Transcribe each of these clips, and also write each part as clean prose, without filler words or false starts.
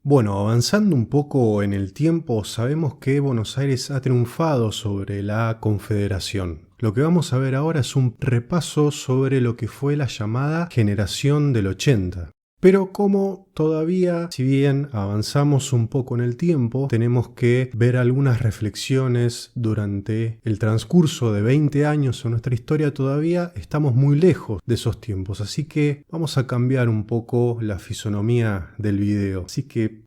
Bueno, avanzando un poco en el tiempo, sabemos que Buenos Aires ha triunfado sobre la Confederación. Lo que vamos a ver ahora es un repaso sobre lo que fue la llamada Generación del 80. Pero como todavía, si bien avanzamos un poco en el tiempo, tenemos que ver algunas reflexiones durante el transcurso de 20 años en nuestra historia, todavía estamos muy lejos de esos tiempos. Así que vamos a cambiar un poco la fisonomía del video. Así que,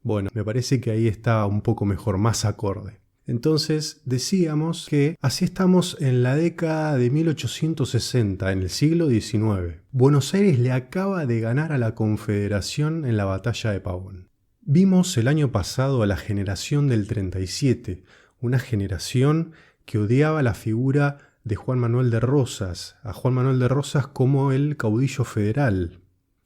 bueno, me parece que ahí está un poco mejor, más acorde. Entonces decíamos que así estamos en la década de 1860, en el siglo XIX. Buenos Aires le acaba de ganar a la Confederación en la batalla de Pavón. Vimos el año pasado a la generación del 37, una generación que odiaba la figura de Juan Manuel de Rosas, a Juan Manuel de Rosas como el caudillo federal.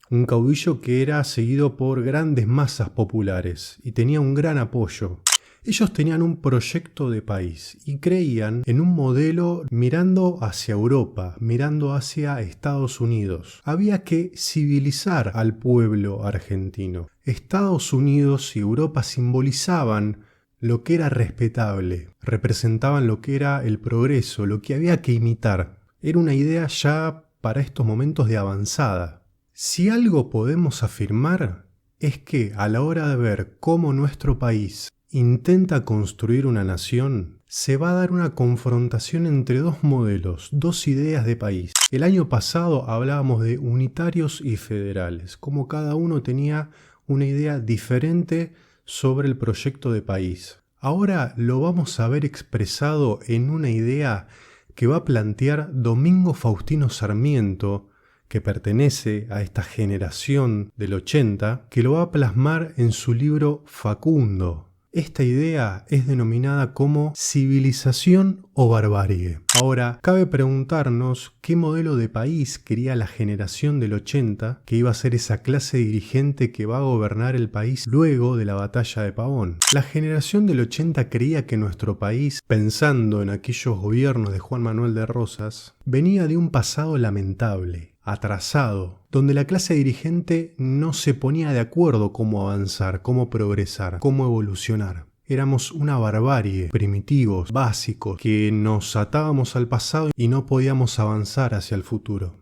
Un caudillo que era seguido por grandes masas populares y tenía un gran apoyo. Ellos tenían un proyecto de país y creían en un modelo mirando hacia Europa, mirando hacia Estados Unidos. Había que civilizar al pueblo argentino. Estados Unidos y Europa simbolizaban lo que era respetable, representaban lo que era el progreso, lo que había que imitar. Era una idea ya para estos momentos de avanzada. Si algo podemos afirmar es que a la hora de ver cómo nuestro país intenta construir una nación, se va a dar una confrontación entre dos modelos, dos ideas de país. El año pasado hablábamos de unitarios y federales, como cada uno tenía una idea diferente sobre el proyecto de país. Ahora lo vamos a ver expresado en una idea que va a plantear Domingo Faustino Sarmiento, que pertenece a esta generación del 80, que lo va a plasmar en su libro Facundo. Esta idea es denominada como civilización o barbarie. Ahora, cabe preguntarnos qué modelo de país quería la generación del 80, que iba a ser esa clase dirigente que va a gobernar el país luego de la batalla de Pavón. La generación del 80 creía que nuestro país, pensando en aquellos gobiernos de Juan Manuel de Rosas, venía de un pasado lamentable, atrasado, donde la clase dirigente no se ponía de acuerdo cómo avanzar, cómo progresar, cómo evolucionar. Éramos una barbarie, primitivos, básicos, que nos atábamos al pasado y no podíamos avanzar hacia el futuro.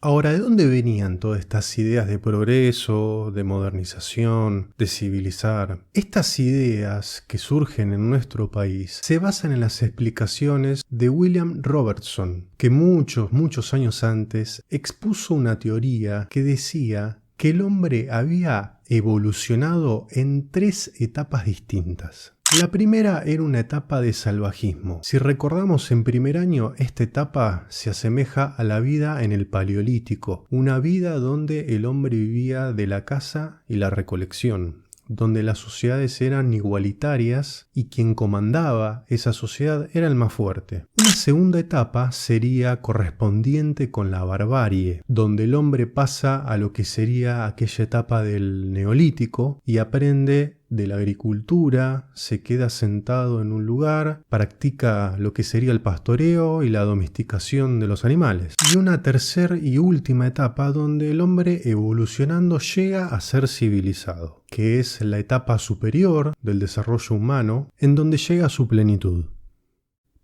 Ahora, ¿de dónde venían todas estas ideas de progreso, de modernización, de civilizar? Estas ideas que surgen en nuestro país se basan en las explicaciones de William Robertson, que muchos años antes expuso una teoría que decía que el hombre había evolucionado en 3 etapas distintas. La primera era una etapa de salvajismo. Si recordamos en primer año, esta etapa se asemeja a la vida en el Paleolítico, una vida donde el hombre vivía de la caza y la recolección, donde las sociedades eran igualitarias y quien comandaba esa sociedad era el más fuerte. Una segunda etapa sería correspondiente con la barbarie, donde el hombre pasa a lo que sería aquella etapa del Neolítico y aprende de la agricultura, se queda sentado en un lugar, practica lo que sería el pastoreo y la domesticación de los animales. Y una tercera y última etapa donde el hombre evolucionando llega a ser civilizado, que es la etapa superior del desarrollo humano, en donde llega a su plenitud.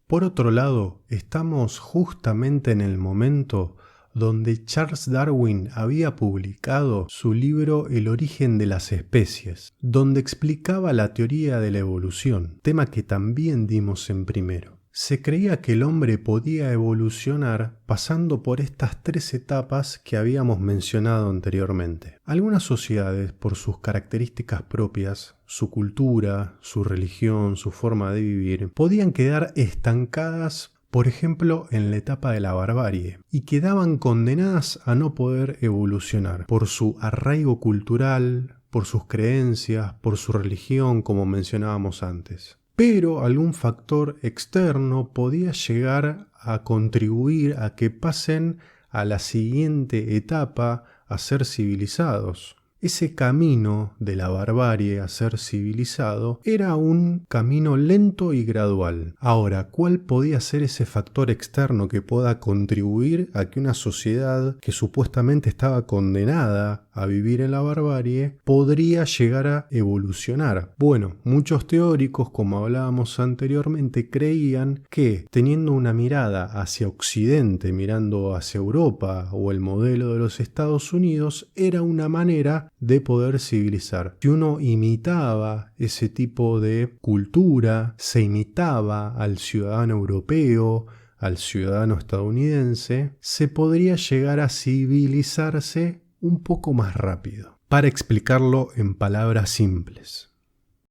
Por otro lado, estamos justamente en el momento donde Charles Darwin había publicado su libro El origen de las especies, donde explicaba la teoría de la evolución, tema que también dimos en primero. Se creía que el hombre podía evolucionar pasando por estas 3 etapas que habíamos mencionado anteriormente. Algunas sociedades, por sus características propias, su cultura, su religión, su forma de vivir, podían quedar estancadas, por ejemplo, en la etapa de la barbarie, y quedaban condenadas a no poder evolucionar por su arraigo cultural, por sus creencias, por su religión, como mencionábamos antes. Pero algún factor externo podía llegar a contribuir a que pasen a la siguiente etapa, a ser civilizados. ese camino de la barbarie a ser civilizado era un camino lento y gradual. Ahora, ¿cuál podía ser ese factor externo que pueda contribuir a que una sociedad que supuestamente estaba condenada a vivir en la barbarie podría llegar a evolucionar? Bueno, muchos teóricos, como hablábamos anteriormente, creían que teniendo una mirada hacia Occidente, mirando hacia Europa o el modelo de los Estados Unidos, era una manera de poder civilizar. Si uno imitaba ese tipo de cultura, se imitaba al ciudadano europeo, al ciudadano estadounidense, se podría llegar a civilizarse un poco más rápido. Para explicarlo en palabras simples,